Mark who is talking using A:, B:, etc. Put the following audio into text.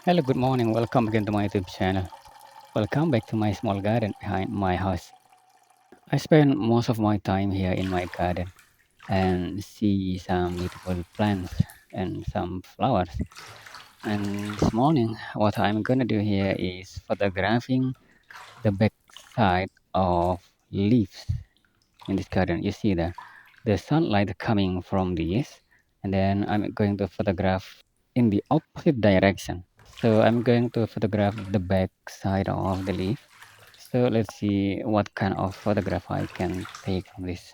A: Hello, good morning. Welcome again to my YouTube channel. Welcome back to my small garden behind my house. I spend most of my time here in my garden and see some beautiful plants and some flowers. And this morning, what I'm gonna do here is photographing the back side of leaves in this garden. You see the sunlight coming from the east, and then I'm going to photograph in the opposite direction. So I'm going to photograph the back side of the leaf. So let's see what kind of photograph I can take from this.